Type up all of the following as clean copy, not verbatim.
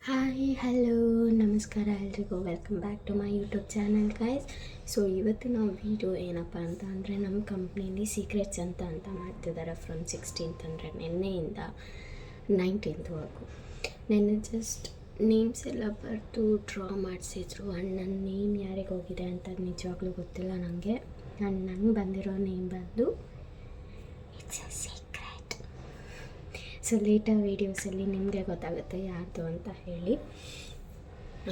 Hi hello ನಮಸ್ಕಾರ ಎಲ್ರಿಗೂ welcome back to my YouTube channel guys. So ಇವತ್ತಿನ video ಏನಪ್ಪ ಅಂತ ಅಂದರೆ ನಮ್ಮ ಕಂಪ್ನಿಯಲ್ಲಿ ಸೀಕ್ರೆಟ್ಸ್ ಅಂತ ಮಾಡ್ತಿದ್ದಾರೆ ಫ್ರಮ್ 16th ಅಂದರೆ ನಿನ್ನೆಯಿಂದ 19thವರೆಗೂ. ನಿನ್ನೆ ಜಸ್ಟ್ ನೇಮ್ಸ್ ಎಲ್ಲ ಬರೆದು ಡ್ರಾ ಮಾಡಿಸಿದ್ರು ಆ್ಯಂಡ್ ನನ್ನ ನೇಮ್ ಯಾರಿಗೆ ಹೋಗಿದೆ ಅಂತ ನಿಜವಾಗ್ಲೂ ಗೊತ್ತಿಲ್ಲ ನನಗೆ. ಆ್ಯಂಡ್ ನಂಗೆ ಬಂದಿರೋ ನೇಮ್ ಬಂದು it's a secret. So later ವೀಡಿಯೋಸಲ್ಲಿ ನಿಮಗೆ ಗೊತ್ತಾಗುತ್ತೆ ಯಾರ್ದು ಅಂತ ಹೇಳಿ.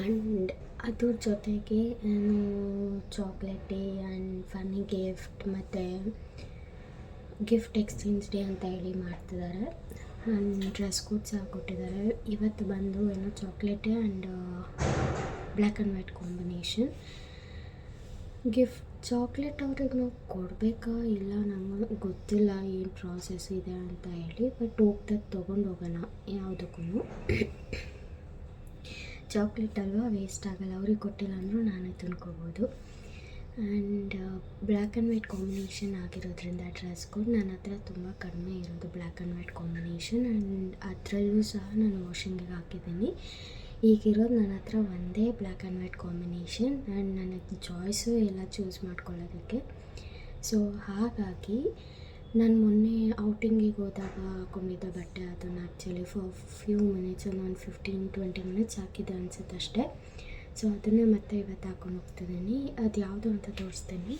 ಆ್ಯಂಡ್ ಅದ್ರ ಜೊತೆಗೆ ನಾನು chocolate day and funny gift ಮತ್ತು ಗಿಫ್ಟ್ ಎಕ್ಸ್ಚೇಂಜ್ ಡೇ ಅಂತ ಹೇಳಿ ಮಾಡ್ತಿದ್ದಾರೆ. ಆ್ಯಂಡ್ ಡ್ರೆಸ್ ಕೋಡ್ ಸಹ ಕೊಟ್ಟಿದ್ದಾರೆ. ಇವತ್ತು ಬಂದು ಏನೋ chocolate day and black and white combination gift. Chocolate ಅವ್ರಿಗೆ ನಾವು ಕೊಡಬೇಕಾ ಇಲ್ಲ ನಂಗೆ ಗೊತ್ತಿಲ್ಲ ಏನು ಪ್ರಾಸೆಸ್ ಇದೆ ಅಂತ ಹೇಳಿ, ಬಟ್ ತೊಗೊಂಡು ಹೋಗೋಣ ಯಾವುದಕ್ಕೂ. ಚಾಕ್ಲೇಟ್ ಅಲ್ವಾ, ವೇಸ್ಟ್ ಆಗೋಲ್ಲ. ಅವ್ರಿಗೆ ಕೊಟ್ಟಿಲ್ಲ ಅಂದರೂ ನಾನೇ ತಿನ್ಕೋಬೋದು. And black and white combination ಆಗಿರೋದ್ರಿಂದ ಡ್ರೆಸ್ ಕೋಡ್ ನನ್ನ ಹತ್ರ ತುಂಬ ಕಡಿಮೆ ಇರೋದು black and white combination. And ಅದರಲ್ಲೂ ಸಹ ನಾನು ವಾಷಿಂಗಿಗೆ ಹಾಕಿದ್ದೀನಿ. ಈಗಿರೋದು ನನ್ನ ಹತ್ರ ಒಂದೇ black and white combination and ನನಗೆ ಚಾಯ್ಸು ಎಲ್ಲ ಚೂಸ್ ಮಾಡ್ಕೊಳ್ಳೋದಕ್ಕೆ. ಸೊ ಹಾಗಾಗಿ ನಾನು ಮೊನ್ನೆ ಔಟಿಂಗಿಗೆ ಹೋದಾಗ ಹಾಕೊಂಡಿದ್ದ ಬಟ್ಟೆ ಅದನ್ನು ಆ್ಯಕ್ಚುಲಿ ಫಾರ್ ಫ್ಯೂ ಮಿನಿಟ್ಸ್ ಒಂದು 15-20 ಮಿನಿಟ್ಸ್ ಹಾಕಿದ್ದೆ ಅನಿಸುತ್ತೆ ಅಷ್ಟೇ. ಸೊ ಅದನ್ನೇ ಮತ್ತೆ ಇವತ್ತು ಹಾಕೊಂಡು ಹೋಗ್ತಿದ್ದೀನಿ. ಅದು ಯಾವುದು ಅಂತ ತೋರಿಸ್ತೀನಿ.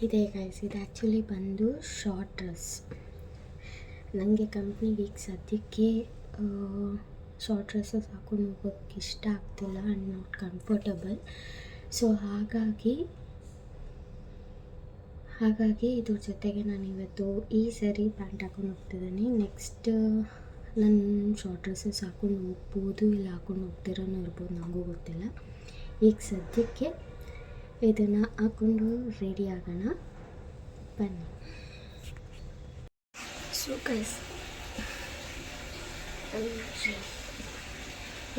ಇದೆ ಗೈಸ್, ಇದು ಆ್ಯಕ್ಚುಲಿ ಬಂದು ಶಾರ್ಟ್ ಡ್ರೆಸ್. ನನಗೆ ಕಂಪ್ನಿಗೆ ಈಗ ಸದ್ಯಕ್ಕೆ ಶಾರ್ಟ್ ಡ್ರೆಸ್ಸಸ್ ಹಾಕೊಂಡು ಹೋಗೋಕ್ಕೆ ಇಷ್ಟ ಆಗ್ತಿಲ್ಲ ಆ್ಯಂಡ್ ನಾಟ್ ಕಂಫರ್ಟಬಲ್. ಸೊ ಹಾಗಾಗಿ ಇದ್ರ ಜೊತೆಗೆ ನಾನು ಇವತ್ತು ಈ ಸರಿ ಪ್ಯಾಂಟ್ ಹಾಕೊಂಡು ಹೋಗ್ತಿದ್ದೀನಿ. ನೆಕ್ಸ್ಟ್ ನಾನು ಶಾರ್ಟ್ ಡ್ರೆಸ್ಸಸ್ ಹಾಕೊಂಡು ಹೋಗ್ಬೋದು, ಇಲ್ಲ ಹಾಕೊಂಡು ಹೋಗ್ತಿರೋನು ಇರ್ಬೋದು, ನನಗೂ ಗೊತ್ತಿಲ್ಲ. ಈಗ ಸದ್ಯಕ್ಕೆ ಇದನ್ನು ಹಾಕ್ಕೊಂಡು ರೆಡಿ ಆಗೋಣ, ಬನ್ನಿ. ಸೊ ಗೈಸ್,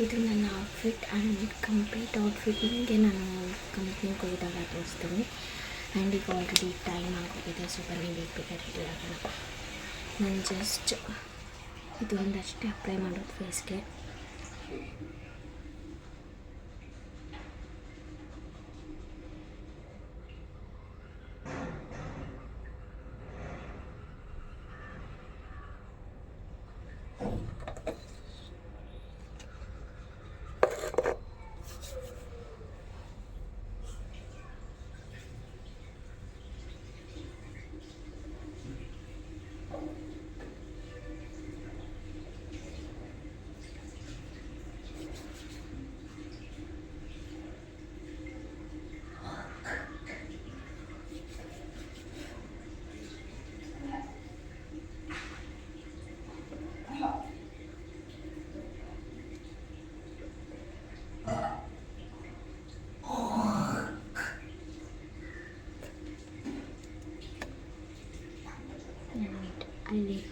ಇದು ನನ್ನ ಔಟ್ಫಿಟ್ ಆ್ಯಂಡ್ ಕಂಪ್ಲೀಟ್ ಔಟ್ಫಿಟ್ ನಿಮಗೆ ನಾನು ಕಂಪ್ನಿಗೆ ಹೋದಾಗ ತೋರಿಸ್ತೀನಿ. ಆ್ಯಂಡ್ ಈಗ ಆಲ್ರೆಡಿ ಟೈಮ್ ಆಗೋಗಿದೆ, ಸೊ ಬನ್ನಿ ಬೇಗ ರೆಡಿ ಆಗೋಣ. ನಾನು ಜಸ್ಟ್ ಇದು ಒಂದಷ್ಟೇ ಅಪ್ಲೈ ಮಾಡೋದು ಫೇಸ್ಗೆ. eyelid.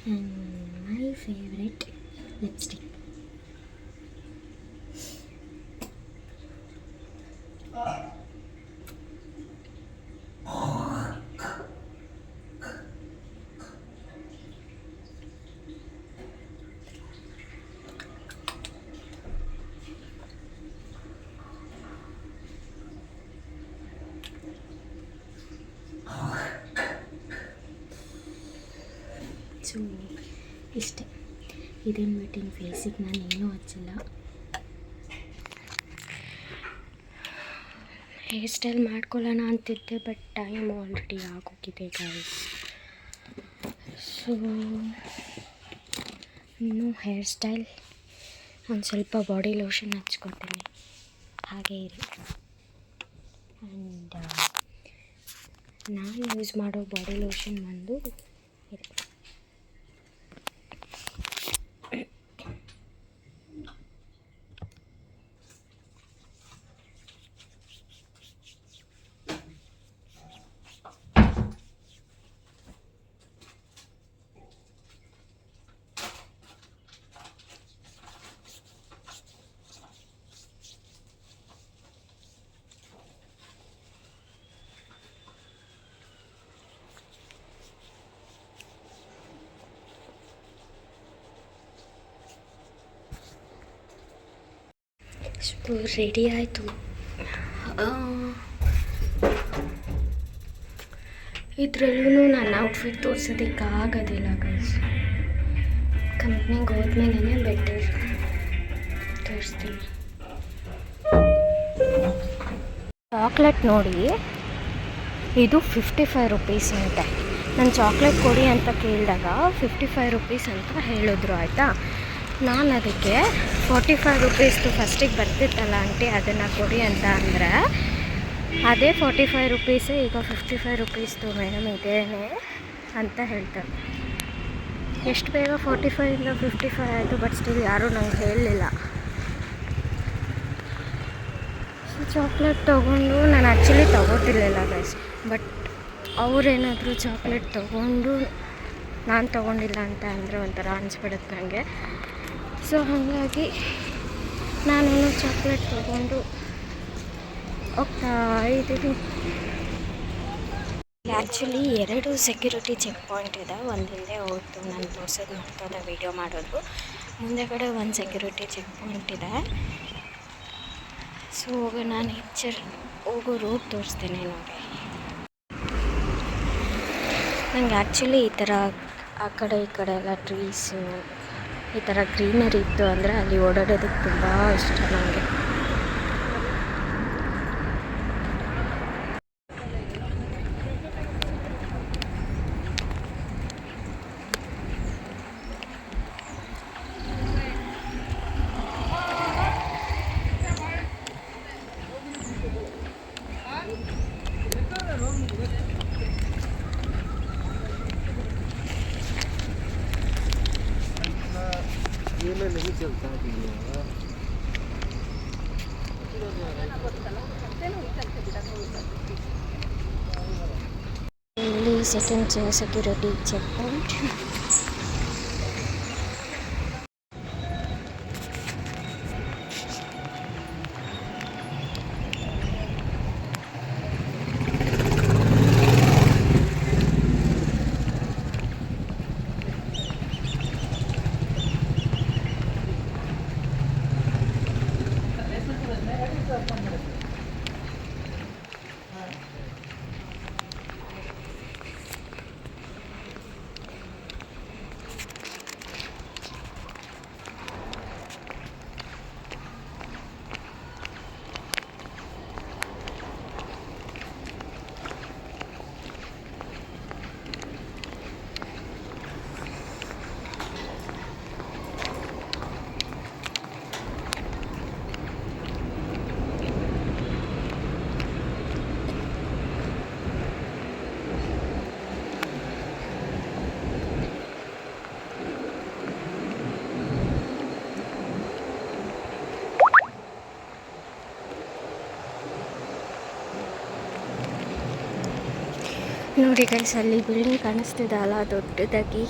And my favorite lipstick. So ಇಷ್ಟೇ, ಇದನ್ನು ಬಿಟ್ಟಿನ ಫೇಸಿಗೆ ನಾನು ಏನೂ ಹಚ್ಚಿಲ್ಲ. ಹೇರ್ ಸ್ಟೈಲ್ ಮಾಡ್ಕೊಳ್ಳೋಣ ಅಂತಿದ್ದೆ, ಬಟ್ ಟೈಮ್ ಆಲ್ರೆಡಿ ಆಗೋಗಿದೆ ಗೈಸ್. ಸೊ ಇನ್ನು ಹೇರ್ ಸ್ಟೈಲ್ ಒಂದು ಸ್ವಲ್ಪ ಬಾಡಿ ಲೋಷನ್ ಹಚ್ಕೊತೀನಿ, ಹಾಗೇ ಇರಿ. ಆ್ಯಂಡ್ ನಾನು ಯೂಸ್ ಮಾಡೋ ಬಾಡಿ ಲೋಷನ್ ಬಂದು ಇದು ಸೊ ರೆಡಿ ಆಯಿತು. ಇದರಲ್ಲೂ ನನ್ನ ಔಟ್ಫಿಟ್ ತೋರ್ಸೋದಕ್ಕಾಗೋದಿಲ್ಲ ಗೈಸ್. ಕಂಪ್ನಿಗೆ ಹೋದ್ಮೇಲೆ ಬೆಟರ್ ತೋರಿಸ್ತೀನಿ. ಚಾಕ್ಲೇಟ್ ನೋಡಿ, ಇದು 55 ರುಪೀಸ್ ಅಂತೆ. ನಾನು ಚಾಕ್ಲೇಟ್ ಕೊಡಿ ಅಂತ ಕೇಳಿದಾಗ 55 ರುಪೀಸ್ ಅಂತ ಹೇಳಿದ್ರು ಆಯಿತಾ. ನಾನು ಅದಕ್ಕೆ 45 ರುಪೀಸ್ದು ಫಸ್ಟಿಗೆ ಬರ್ತಿತ್ತಲ್ಲ ಆಂಟಿ ಅದನ್ನು ಕೊಡಿ ಅಂತ ಅಂದರೆ, ಅದೇ 45 ರುಪೀಸೇ ಈಗ 55 ರುಪೀಸ್ದು ಮೇಡಮ್ ಇದೇನೆ ಅಂತ ಹೇಳ್ತಾರೆ. ಎಷ್ಟು ಬೇಗ 45ಇಂದ 55 ಆಯಿತು, ಬಟ್ ಸ್ಟಿಲ್ ಯಾರೂ ನಂಗೆ ಹೇಳಲಿಲ್ಲ. ಸೊ ಚಾಕ್ಲೇಟ್ ತೊಗೊಂಡು ನಾನು ಆ್ಯಕ್ಚುಲಿ ತೊಗೋತಿರ್ಲಿಲ್ಲ ಗೈಸ್, ಬಟ್ ಅವರೇನಾದರೂ ಚಾಕ್ಲೇಟ್ ತೊಗೊಂಡು ನಾನು ತೊಗೊಂಡಿಲ್ಲ ಅಂತ ಅಂದರೆ ಒಂಥರ ಅನಿಸ್ಬಿಡುತ್ತೆ ನನಗೆ. ಸೊ ಹಾಗಾಗಿ ನಾನು ಚಾಕ್ಲೇಟ್ ತೊಗೊಂಡು ಹೋಗ್ತಾ ಇದ್ದೀನಿ. ಆ್ಯಕ್ಚುಲಿ 2 ಸೆಕ್ಯೂರಿಟಿ ಚೆಕ್ ಪಾಯಿಂಟ್ ಇದೆ. ಒಂದು ಹಿಂದೆ ಹೋಗ್ತು ನಾನು ತೋರ್ಸೋದು ಮಾಡ್ತೋದ ವೀಡಿಯೋ ಮಾಡೋದು, ಮುಂದೆಗಡೆ ಒಂದು ಸೆಕ್ಯೂರಿಟಿ ಚೆಕ್ ಪಾಯಿಂಟ್ ಇದೆ. ಸೊ ನಾನು ಹೋಗೋ ರೂಟ್ ತೋರಿಸ್ತೇನೆ ನೋಡಿ. ನನಗೆ ಆ್ಯಕ್ಚುಲಿ ಈ ಥರ ಆ ಕಡೆ ಈ ಕಡೆ ಎಲ್ಲ ಟ್ರೀಸು, ಈ ಥರ ಗ್ರೀನರಿ ಇತ್ತು ಅಂದರೆ ಅಲ್ಲಿ ಓಡಾಡೋದಕ್ಕೆ ತುಂಬ ಇಷ್ಟ ನನಗೆ. नहीं चलता ಇಲ್ಲಿ ಸೆಕೆಂಡ್ ಸೆಕ್ಯೂರಿಟಿ ಚೆಕ್ ಪಾಯಿಂಟ್. ನೋಡಿ ಗೈಸ್, ಅಲ್ಲಿ ಬಿಲ್ಡಿಂಗ್ ಕಾಣಿಸ್ತಿದೆ ಅಲ್ಲ ದೊಡ್ಡದಾಗಿ,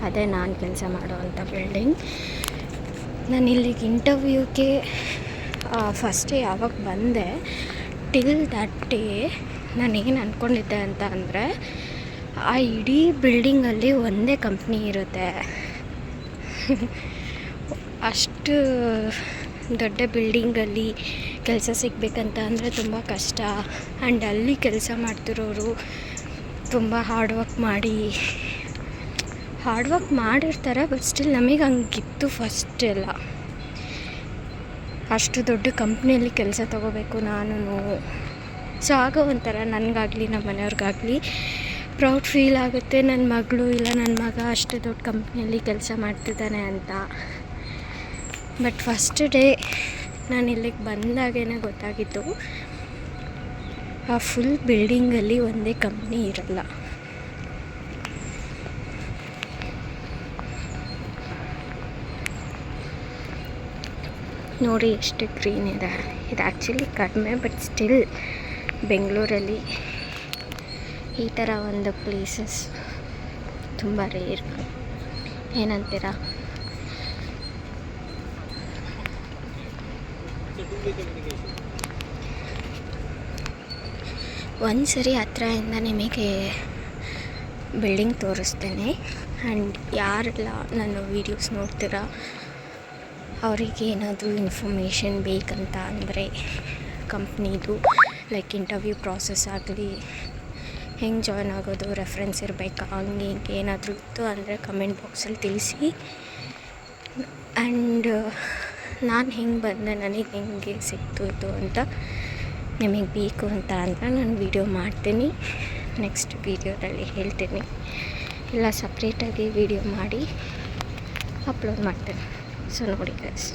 ಅದೇ ನಾನು ಕೆಲಸ ಮಾಡೋವಂಥ ಬಿಲ್ಡಿಂಗ್. ನಾನು ಇಲ್ಲಿಗೆ ಇಂಟರ್ವ್ಯೂಗೆ ಫಸ್ಟೇ ಯಾವಾಗ ಬಂದೆ, ಟಿಲ್ ದಟ್ ಡೇ ನಾನೇನು ಅಂದ್ಕೊಂಡಿದ್ದೆ ಅಂತ ಅಂದರೆ, ಆ ಇಡೀ ಬಿಲ್ಡಿಂಗಲ್ಲಿ ಒಂದೇ ಕಂಪ್ನಿ ಇರುತ್ತೆ. ಅಷ್ಟು ದೊಡ್ಡ ಬಿಲ್ಡಿಂಗಲ್ಲಿ ಕೆಲಸ ಸಿಗಬೇಕಂತ ಅಂದರೆ ತುಂಬ ಕಷ್ಟ. ಆ್ಯಂಡ್ ಅಲ್ಲಿ ಕೆಲಸ ಮಾಡ್ತಿರೋರು ತುಂಬ ಹಾರ್ಡ್ ವರ್ಕ್ ಮಾಡಿರ್ತಾರೆ, ಬಟ್ ಸ್ಟಿಲ್ ನಮಗೆ ಹಂಗಿತ್ತು ಫಸ್ಟ್ ಎಲ್ಲ. ಅಷ್ಟು ದೊಡ್ಡ ಕಂಪ್ನಿಯಲ್ಲಿ ಕೆಲಸ ತೊಗೋಬೇಕು ನಾನು. ಸೊ ಆಗ ಒಂಥರ ನನಗಾಗಲಿ ನಮ್ಮ ಮನೆಯವ್ರಿಗಾಗಲಿ ಪ್ರೌಡ್ ಫೀಲ್ ಆಗುತ್ತೆ, ನನ್ನ ಮಗಳು ಇಲ್ಲ ನನ್ನ ಮಗ ಅಷ್ಟು ದೊಡ್ಡ ಕಂಪ್ನಿಯಲ್ಲಿ ಕೆಲಸ ಮಾಡ್ತಿದ್ದಾನೆ ಅಂತ. ಬಟ್ ಫಸ್ಟ್ ಡೇ ನಾನು ಇಲ್ಲಿಗೆ ಬಂದಾಗೇ ಗೊತ್ತಾಗಿತ್ತು, ಆ ಫುಲ್ ಬಿಲ್ಡಿಂಗಲ್ಲಿ ಒಂದೇ ಕಂಪ್ನಿ ಇರಲ್ಲ. ನೋಡಿ ಎಷ್ಟು ಗ್ರೀನ್ ಇದೆ. ಇದು ಆ್ಯಕ್ಚುಲಿ ಕಡಿಮೆ, ಬಟ್ ಸ್ಟಿಲ್ ಬೆಂಗಳೂರಲ್ಲಿ ಈ ಥರ ಒಂದು ಪ್ಲೇಸಸ್ ತುಂಬ ರೇರ್. ಏನಂತೀರಾ? ಒಂದು ಸರಿ ಹತ್ರದಿಂದ ನಿಮಗೆ ಬಿಲ್ಡಿಂಗ್ ತೋರಿಸ್ತೇನೆ. ಆ್ಯಂಡ್ ಯಾರೆಲ್ಲ ನನ್ನ ವೀಡಿಯೋಸ್ ನೋಡ್ತೀರಾ ಅವರಿಗೆ ಏನಾದರೂ ಇನ್ಫಾರ್ಮೇಷನ್ ಬೇಕಂತ ಅಂದರೆ ಕಂಪ್ನಿದು ಲೈಕ್ ಇಂಟರ್ವ್ಯೂ ಪ್ರಾಸೆಸ್ ಆಗಲಿ, ಹೆಂಗೆ ಜಾಯ್ನ್ ಆಗೋದು, ರೆಫರೆನ್ಸ್ ಇರಬೇಕಾ, ಹಂಗೆ ಹಿಂಗೆ ಏನಾದರೂ ಇತ್ತು ಅಂದರೆ ಕಮೆಂಟ್ ಬಾಕ್ಸಲ್ಲಿ ತಿಳಿಸಿ. ಆ್ಯಂಡ್ ನಾನು ಹೆಂಗೆ ಬಂದೆ, ನನಗೆ ಹೆಂಗೆ ಸಿಕ್ತು ಇದು ಅಂತ ನಿಮಗೆ ಬೇಕು ಅಂತ ಅಂದರೆ ನಾನು ವೀಡಿಯೋ ಮಾಡ್ತೀನಿ. ನೆಕ್ಸ್ಟ್ ವೀಡಿಯೋದಲ್ಲಿ ಹೇಳ್ತೀನಿ, ಇಲ್ಲ ಸಪ್ರೇಟಾಗಿ ವೀಡಿಯೋ ಮಾಡಿ ಅಪ್ಲೋಡ್ ಮಾಡ್ತೇನೆ. ಸೊ ನೋಡಿ ಗೈಸ್.